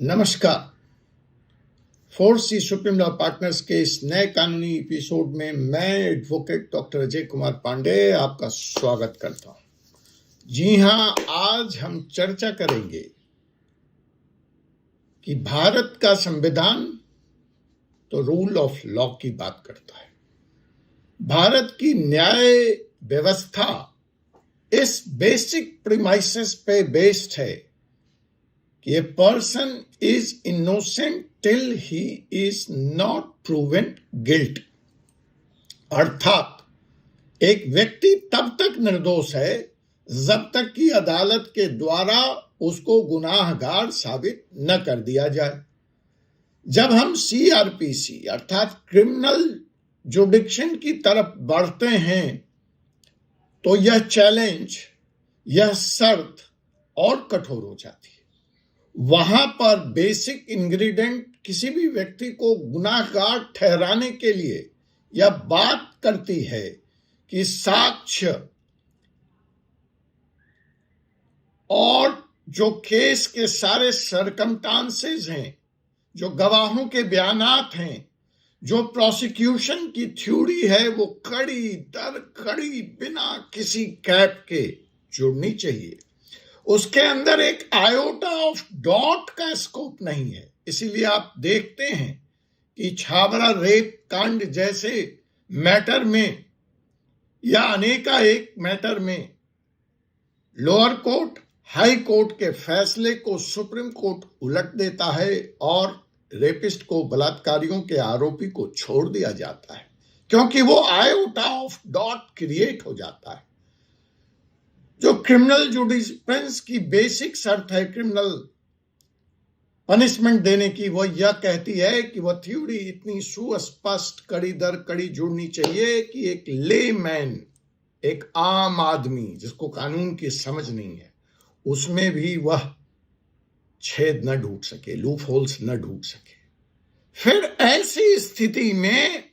नमस्कार। 4C supreme law partners के इस नए कानूनी एपिसोड में मैं एडवोकेट डॉक्टर अजय कुमार पांडे आपका स्वागत करता हूं। जी हां, आज हम चर्चा करेंगे कि भारत का संविधान तो रूल ऑफ लॉ की बात करता है। भारत की न्याय व्यवस्था इस बेसिक प्रीमाइसेस पे बेस्ड है कि a person is innocent till he is not proven guilt। अर्थात एक व्यक्ति तब तक निर्दोष है जब तक कि अदालत के द्वारा उसको गुनाहगार साबित न कर दिया जाए। जब हम CRPC अर्थात क्रिमिनल जुडिक्शन की तरफ बढ़ते हैं तो यह चैलेंज, यह शर्त और कठोर हो जाती है। वहां पर बेसिक इंग्रेडिएंट किसी भी व्यक्ति को गुनाहगार ठहराने के लिए यह बात करती है कि साक्ष्य और जो केस के सारे सर्कमस्टांसेस हैं, जो गवाहों के बयानात हैं, जो प्रोसिक्यूशन की थ्योरी है, वो कड़ी दर कड़ी बिना किसी गैप के जुड़नी चाहिए। उसके अंदर एक आयोटा ऑफ डॉट का स्कोप नहीं है। इसीलिए आप देखते हैं कि छाबरा रेप कांड जैसे मैटर में या अनेकाएक मैटर में लोअर कोर्ट, हाई कोर्ट के फैसले को सुप्रीम कोर्ट उलट देता है और रेपिस्ट को, बलात्कारियों के आरोपी को छोड़ दिया जाता है, क्योंकि वो आयोटा ऑफ डॉट क्रिएट हो जाता है। जो क्रिमिनल जुडिशप्रेंस की बेसिक शर्त है क्रिमिनल पनिशमेंट देने की, वो यह कहती है कि वह थ्योरी इतनी सुस्पष्ट कड़ी दर कड़ी जुड़नी चाहिए कि एक लेमैन, एक आम आदमी जिसको कानून की समझ नहीं है, उसमें भी वह छेद न ढूंढ सके, लूप होल्स न ढूंढ सके। फिर ऐसी स्थिति में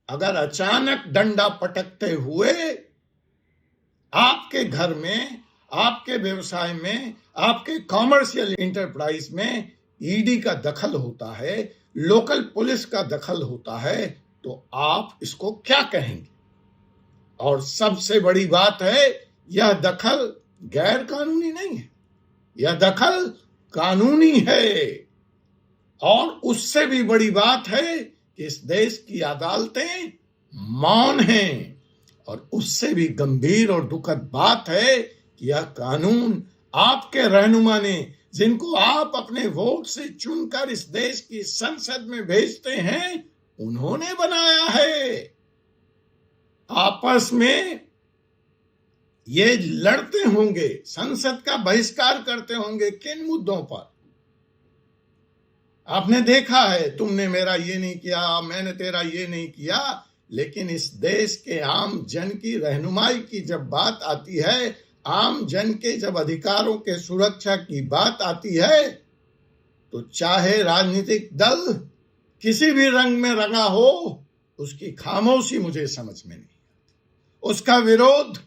अगर अचानक डंडा पटकते हुए आपके घर में, आपके व्यवसाय में, आपके कॉमर्शियल इंटरप्राइज में ईडी का दखल होता है, लोकल पुलिस का दखल होता है, तो आप इसको क्या कहेंगे? और सबसे बड़ी बात है, यह दखल गैर कानूनी नहीं है, यह दखल कानूनी है। और उससे भी बड़ी बात है कि इस देश की अदालतें मौन हैं। और उससे भी गंभीर और दुखद बात है कि यह कानून आपके रहनुमा ने, जिनको आप अपने वोट से चुनकर इस देश की संसद में भेजते हैं, उन्होंने बनाया है। आपस में ये लड़ते होंगे, संसद का बहिष्कार करते होंगे। किन मुद्दों पर? आपने देखा है, तुमने मेरा ये नहीं किया, मैंने तेरा ये नहीं किया। लेकिन इस देश के आम जन की रहनुमाई की जब बात आती है, आम जन के जब अधिकारों के सुरक्षा की बात आती है, तो चाहे राजनीतिक दल किसी भी रंग में रंगा हो, उसकी खामोशी मुझे समझ में नहीं आती, उसका विरोध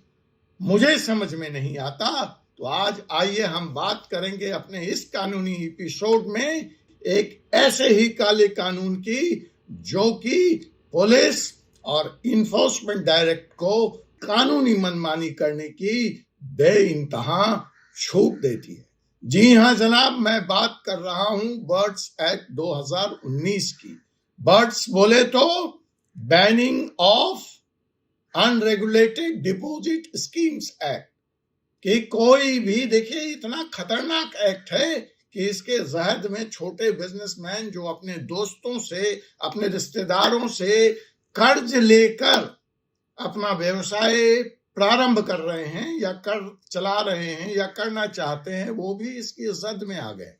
मुझे समझ में नहीं आता। तो आज आइए हम बात करेंगे अपने इस कानूनी एपिसोड में एक ऐसे ही काले कानून की, जो कि पुलिस और इन्फोर्समेंट डायरेक्ट को कानूनी मनमानी करने की बेइंतहा छूट देती है। जी हां जनाब, मैं बात कर रहा हूं बर्ड्स एक्ट 2019 की। बर्ड्स बोले तो banning of unregulated deposit schemes act. कि कोई भी, देखिए इतना खतरनाक एक्ट है कि इसके जहद में छोटे बिजनेसमैन जो अपने दोस्तों से, अपने रिश्तेदारों से कर्ज लेकर अपना व्यवसाय प्रारंभ कर रहे हैं या कर चला रहे हैं या करना चाहते हैं, वो भी इसकी जद में आ गए।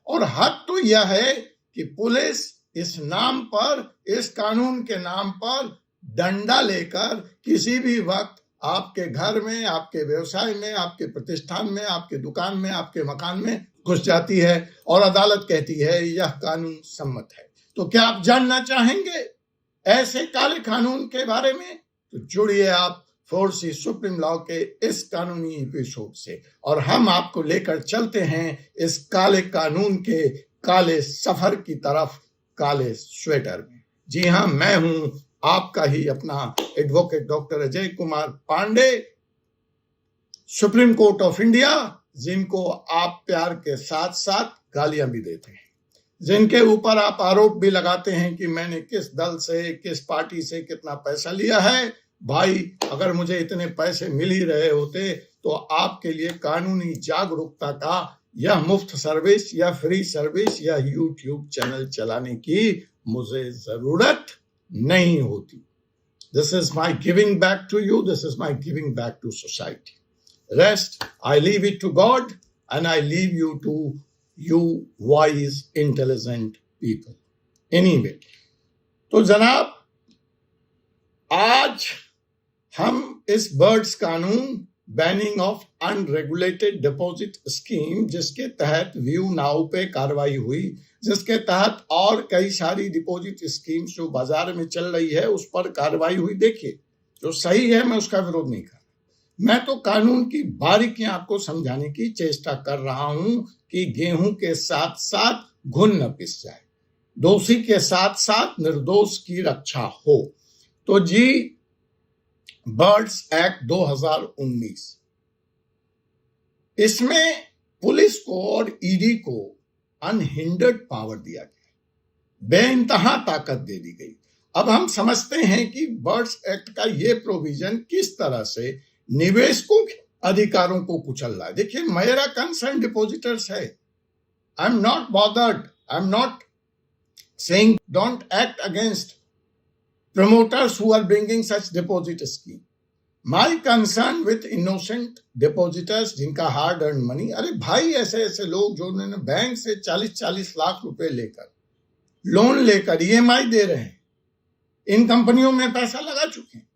और हद तो यह है कि पुलिस इस नाम पर, इस कानून के नाम पर डंडा लेकर किसी भी वक्त आपके घर में, आपके व्यवसाय में, आपके प्रतिष्ठान में, आपके दुकान में, आपके मकान में घुस जाती है और अदालत कहती है यह कानून सम्मत है। तो क्या आप जानना चाहेंगे ऐसे काले कानून के बारे में? तो जुड़िए आप 4C सुप्रीम लॉ के इस कानूनी एपिसोड से, और हम आपको लेकर चलते हैं इस काले कानून के काले सफर की तरफ, काले स्वेटर में। जी हाँ, मैं हूं आपका ही अपना advocate doctor Ajay Kumar Pandey, Supreme Court of India, जिनको आप प्यार के साथ साथ गालियां भी देते हैं, जिनके ऊपर आप आरोप भी लगाते हैं कि मैंने किस दल से, किस पार्टी से कितना पैसा लिया है। भाई, अगर मुझे इतने पैसे मिल ही रहे होते तो आपके लिए कानूनी जागरूकता का यह मुफ्त सर्विस या फ्री सर्विस या यूट्यूब चैनल चलाने की मुझे जरूरत नहीं होती। This is my giving back to you, this is my giving back to society. Rest, I leave it to God, and I leave you to you wise, intelligent people. Anyway, तो जनाब, आज हम इस बर्ड्स कानून, banning of unregulated deposit scheme, जिसके तहत view now पे कार्रवाई हुई, जिसके तहत और कई सारी डिपॉजिट स्कीम्स जो बाजार में चल रही है उस पर कार्रवाई हुई। देखिए, जो सही है मैं उसका विरोध नहीं कर, मैं तो कानून की बारीकियां आपको समझाने की चेष्टा कर रहा हूं कि गेहूं के साथ साथ घुन न पिस जाए, दोषी के साथ साथ निर्दोष की रक्षा हो। तो जी, बर्ड्स एक्ट 2019, इसमें पुलिस को और ईडी को अनहिंडर्ड पावर दिया गया, बेइंतहा ताकत दे दी गई। अब हम समझते हैं कि बर्ड्स एक्ट का ये प्रोविजन किस तरह से निवेशकों के अधिकारों को कुचल रहा है। देखिए, मेरा कंसर्न डिपॉजिटर्स है। I am not bothered, I am not saying don't act against promoters who are bringing such deposit scheme. My concern with innocent depositors जिनका hard earned money, अरे भाई, ऐसे ऐसे लोग जो उन्होंने बैंक से 40-40 लाख रुपए लेकर, लोन लेकर EMI दे रहे हैं, इन कंपनियों में पैसा लगा चुके हैं।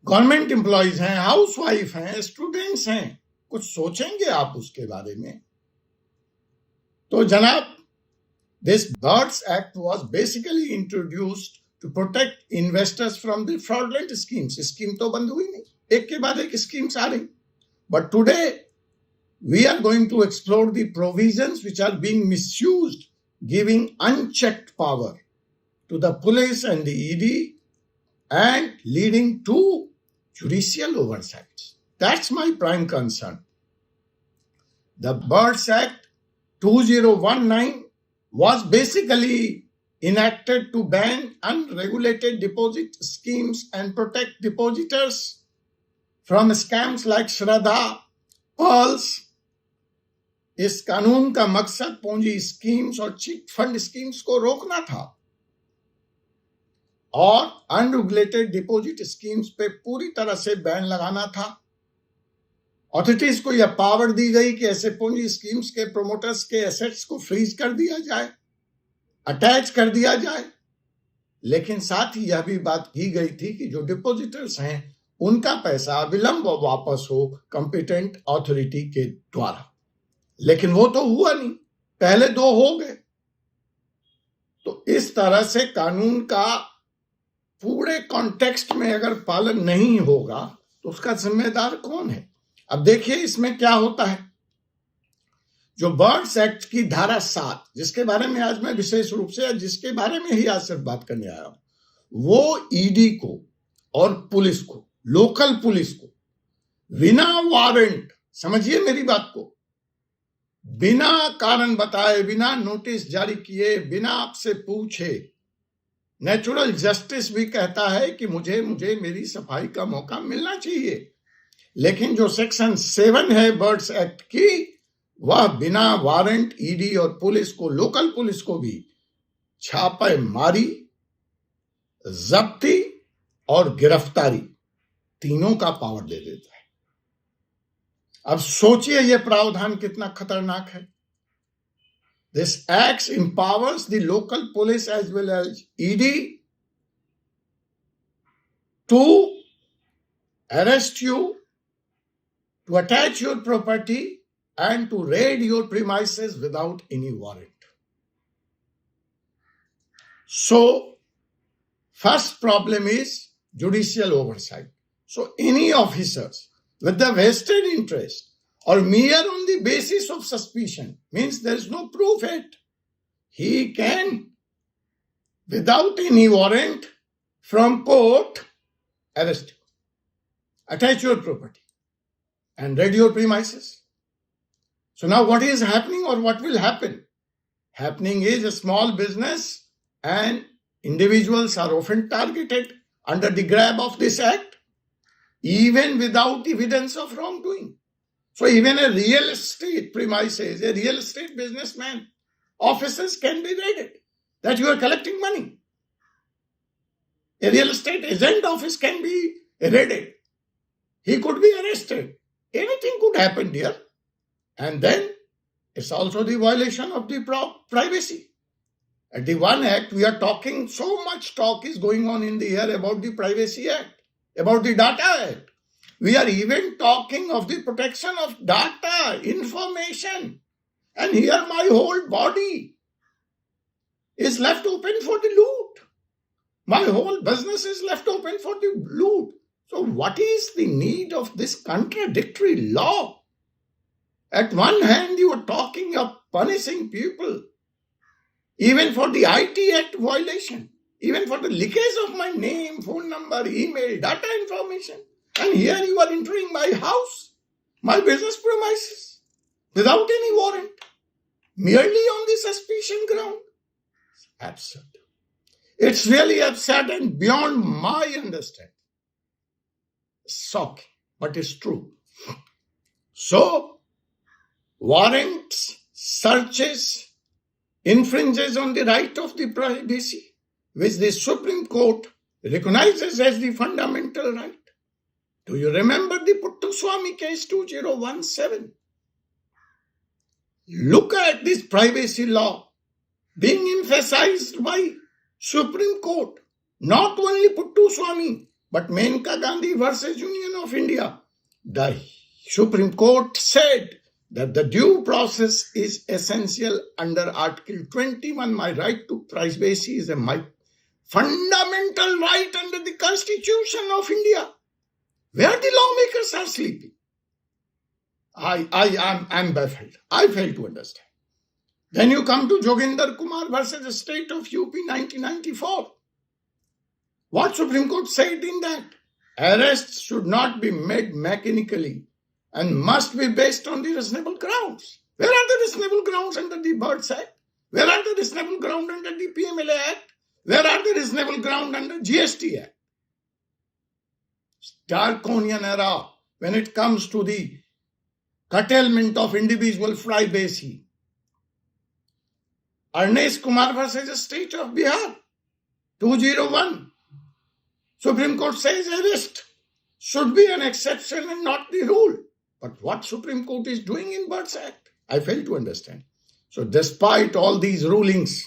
गवर्नमेंट एम्प्लॉइज हैं, हाउसवाइफ हैं, स्टूडेंट्स हैं, कुछ सोचेंगे आप उसके बारे में? तो जनाब, this Birds Act was basically introduced to protect investors from the fraudulent schemes. Scheme तो बंद हुई नहीं, एक के बाद एक स्कीम्स आ रही। But today we are going to explore the provisions which are being misused, giving unchecked power to the police and the ED and leading to judicial oversights. That's my prime concern. The Birds Act 2019 was basically enacted to ban unregulated deposit schemes and protect depositors from scams like Shraddha, Pearls. इस कानून का मकसद पूंजी schemes और chit fund schemes को रोकना था और अनरेगुलेटेड डिपॉजिट स्कीम्स पे पूरी तरह से बैन लगाना था। ऑथोरिटीज को यह पावर दी गई कि ऐसे पूंजी स्कीम्स के प्रोमोटर्स के एसेट्स को फ्रीज कर दिया जाए, अटैच कर दिया जाए। लेकिन साथ ही यह भी बात की गई थी कि जो डिपॉजिटर्स हैं उनका पैसा विलंब वापस हो कॉम्पिटेंट अथॉरिटी के द्वारा। लेकिन वो तो हुआ नहीं, पहले 2 हो गए। तो इस तरह से कानून का पूरे कॉन्टेक्स्ट में अगर पालन नहीं होगा तो उसका जिम्मेदार कौन है? अब देखिए, इसमें क्या होता है। जो बर्ड्स एक्ट की धारा 7, जिसके बारे में आज मैं विशेष रूप से, जिसके बारे में ही आज सिर्फ बात करने आया हूं, वो ईडी को और पुलिस को, लोकल पुलिस को बिना वारंट, समझिए मेरी बात को, बिना कारण बताए, बिना नोटिस जारी किए, बिना आपसे पूछे, नेचुरल जस्टिस भी कहता है कि मुझे मेरी सफाई का मौका मिलना चाहिए। लेकिन जो सेक्शन 7 है बर्ड्स एक्ट की, वह बिना वारंट ईडी और पुलिस को, लोकल पुलिस को भी छापेमारी, जब्ती और गिरफ्तारी तीनों का पावर दे देता है। अब सोचिए यह प्रावधान कितना खतरनाक है। This act empowers the local police as well as ED to arrest you, to attach your property and to raid your premises without any warrant. So, first problem is judicial oversight. So any officers with the vested interest or mere on the basis of suspicion, means there is no proof yet, he can, without any warrant from court, arrest you, attach your property, and raid your premises. So now what is happening, or what will happen? Happening is a small business and individuals are often targeted under the grab of this act, even without evidence of wrongdoing. So even a real estate premises, a real estate businessman, offices can be raided that you are collecting money. A real estate agent office can be raided. He could be arrested. Anything could happen here. And then it's also the violation of the privacy. At the one act, we are talking, so much talk is going on in the air about the Privacy Act, about the Data Act. We are even talking of the protection of data, information. And here my whole body is left open for the loot. My whole business is left open for the loot. So what is the need of this contradictory law? At one hand, you are talking of punishing people, even for the IT Act violation, even for the leakage of my name, phone number, email, data information. And here you are entering my house, my business premises, without any warrant, merely on the suspicion ground. It's absurd. It's really absurd and beyond my understanding. Shocking, but it's true. So, warrants, searches, infringes on the right of the privacy, which the Supreme Court recognizes as the fundamental right. Do you remember the Puttaswamy case 2017? Look at this privacy law being emphasized by Supreme Court. Not only Puttaswamy, but Menka Gandhi versus Union of India. The Supreme Court said that the due process is essential under Article 21. My right to privacy is my fundamental right under the Constitution of India. Where the lawmakers are sleeping. I'm baffled. I fail to understand. Then you come to Joginder Kumar versus the state of UP 1994. What Supreme Court said in that? Arrests should not be made mechanically and must be based on the reasonable grounds. Where are the reasonable grounds under the Birds Act? Where are the reasonable grounds under the PMLA Act? Where are the reasonable grounds under GST Act? Draconian era when it comes to the curtailment of individual privacy. Arnesh Kumar versus the state of Bihar, 201. Supreme Court says arrest should be an exception and not the rule. But what Supreme Court is doing in Birds Act, I fail to understand. So despite all these rulings,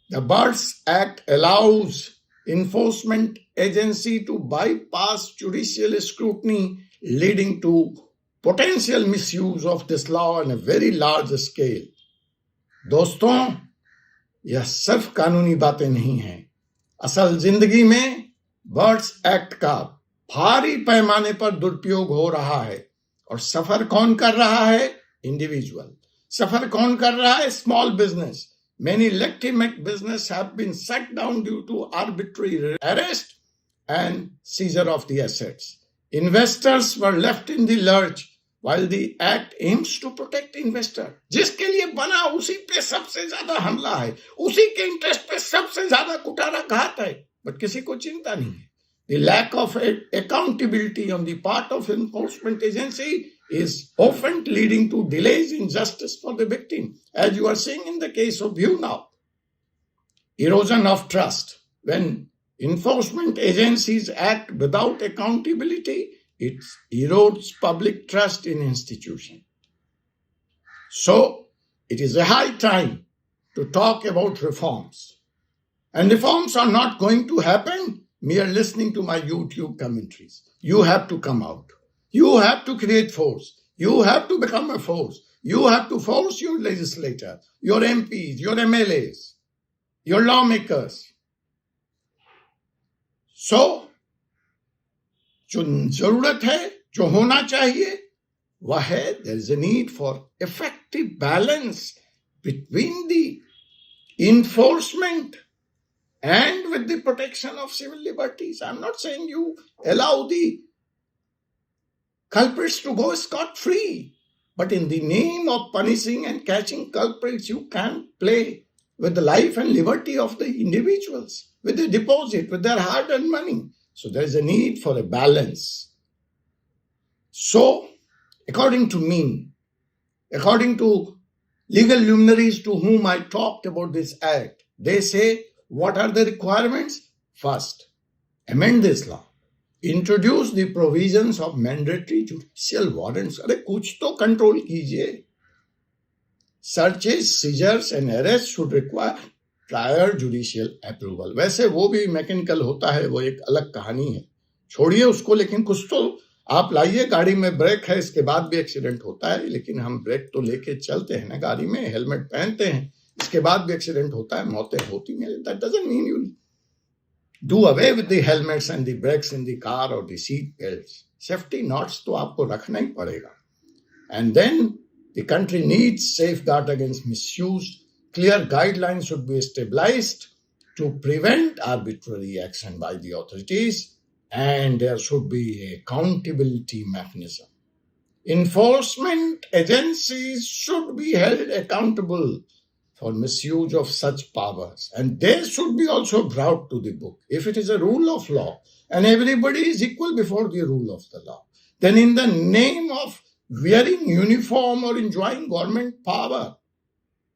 the Birds Act allows enforcement agency to bypass judicial scrutiny, leading to potential misuse of this law on a very large scale. दोस्तों, यह सिर्फ कानूनी बातें नहीं हैं. असल जिंदगी में बर्ड्स एक्ट का भारी पैमाने पर दुरुपयोग हो रहा है. और सफर कौन कर रहा है? इंडिविजुअल. सफर कौन कर रहा है? Small business. Many legitimate business have been shut down due to arbitrary arrest and seizure of the assets. Investors were left in the lurch while the act aims to protect investor. जिसके लिए बना उसी पे सबसे ज्यादा हमला है, उसी के इंटरेस्ट पे सबसे ज्यादा कुठाराघात है, but किसी को चिंता नहीं है. The lack of accountability on the part of enforcement agency is often leading to delays in justice for the victim, as you are seeing in the case of you now. Erosion of trust. When enforcement agencies act without accountability, it erodes public trust in institutions. So, it is a high time to talk about reforms. And reforms are not going to happen mere listening to my YouTube commentaries. You have to come out. You have to create force. You have to become a force. You have to force your legislator, your MPs, your MLAs, your lawmakers. So, जो जरूरत है, जो होना चाहिए, वह है there is a need for effective balance between the enforcement and with the protection of civil liberties. I'm not saying you allow the culprits to go scot-free, but in the name of punishing and catching culprits, you can't play with the life and liberty of the individuals, with the deposit, with their hard-earned money. So there is a need for a balance. So, according to me, according to legal luminaries to whom I talked about this act, they say, what are the requirements? First, amend this law. Introduce the provisions of mandatory judicial warrants. अरे कुछ तो control कीजिए. Searches, seizures and arrests should require prior judicial approval. वैसे वो भी mechanical होता है, वो एक अलग कहानी है, छोड़िए उसको. लेकिन कुछ तो आप लाइए. गाड़ी में ब्रेक है, इसके बाद भी एक्सीडेंट होता है, लेकिन हम ब्रेक तो लेके चलते हैं ना गाड़ी में, हेलमेट पहनते हैं, इसके बाद भी एक्सीडेंट होता है, मौतें होती हैं. That doesn't mean you do away with the helmets and the brakes in the car or the seat belts. Safety knots तो आपको रखना ही पड़ेगा. And then the country needs safeguard against misuse. Clear guidelines should be established to prevent arbitrary action by the authorities, and there should be a accountability mechanism. Enforcement agencies should be held accountable for misuse of such powers, and they should be also brought to the book. If it is a rule of law and everybody is equal before the rule of the law, then in the name of wearing uniform or enjoying government power,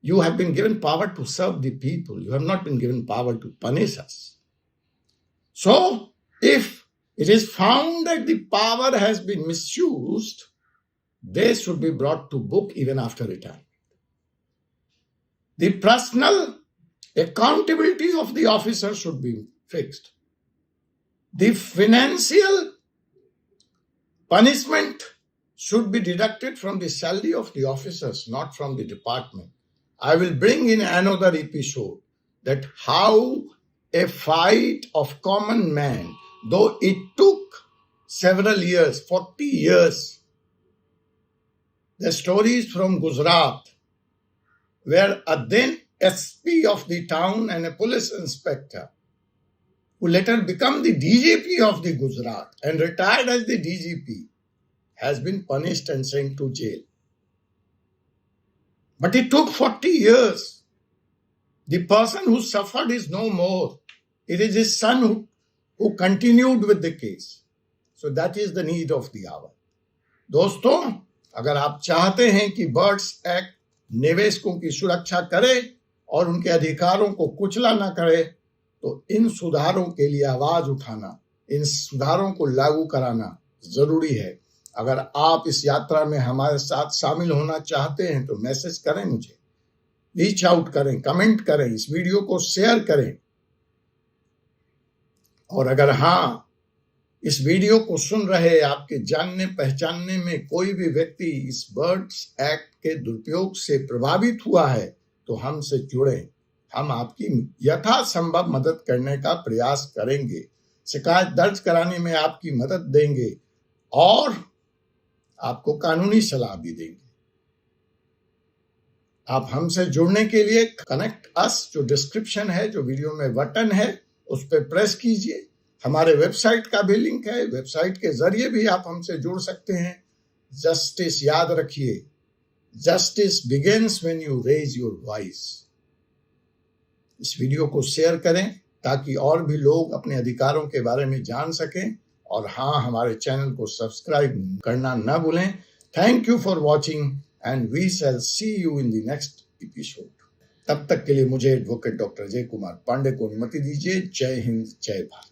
you have been given power to serve the people. You have not been given power to punish us. So, if it is found that the power has been misused, they should be brought to book even after retirement. The personal accountability of the officer should be fixed. The financial punishment should be deducted from the salary of the officers, not from the department. I will bring in another episode that how a fight of common man, though it took several years, 40 years, the stories from Gujarat, where a then SP of the town and a police inspector, who later became the DGP of the Gujarat and retired as the DGP, has been punished and sent to jail. But it took 40 years. The person who suffered is no more. It is his son who continued with the case. So that is the need of the hour. दोस्तों, अगर आप चाहते हैं कि birds act निवेशकों की सुरक्षा करे और उनके अधिकारों को कुचला ना करे, तो इन सुधारों के लिए आवाज उठाना, इन सुधारों को लागू कराना जरूरी है. अगर आप इस यात्रा में हमारे साथ शामिल होना चाहते हैं तो मैसेज करें मुझे, रीच आउट करें, कमेंट करें, इस वीडियो को शेयर करें. और अगर हाँ, इस वीडियो को सुन रहे आपके जानने पहचानने में कोई भी व्यक्ति इस बर्ड्स एक्ट के दुरुपयोग से प्रभावित हुआ है तो हमसे जुड़ें. हम आपकी यथासंभव मदद करने का प्रयास करेंगे, शिकायत दर्ज कराने में आपकी मदद देंगे और आपको कानूनी सलाह भी देंगे. आप हमसे जुड़ने के लिए कनेक्ट अस जो डिस्क्रिप्शन है, जो वीडियो में बटन है, उस पर प्रेस कीजिए. हमारे वेबसाइट का भी लिंक है, वेबसाइट के जरिए भी आप हमसे जुड़ सकते हैं. जस्टिस याद रखिए, justice begins when you raise your voice. इस वीडियो को शेयर करें ताकि और भी लोग अपने अधिकारों के बारे में जान सकें. और हाँ, हमारे चैनल को सब्सक्राइब करना ना भूलें. Thank you for watching and we shall see you in the next episode. तब तक के लिए मुझे एडवोकेट डॉक्टर जय कुमार पांडे को अनुमति दीजिए. जय हिंद, जय भारत.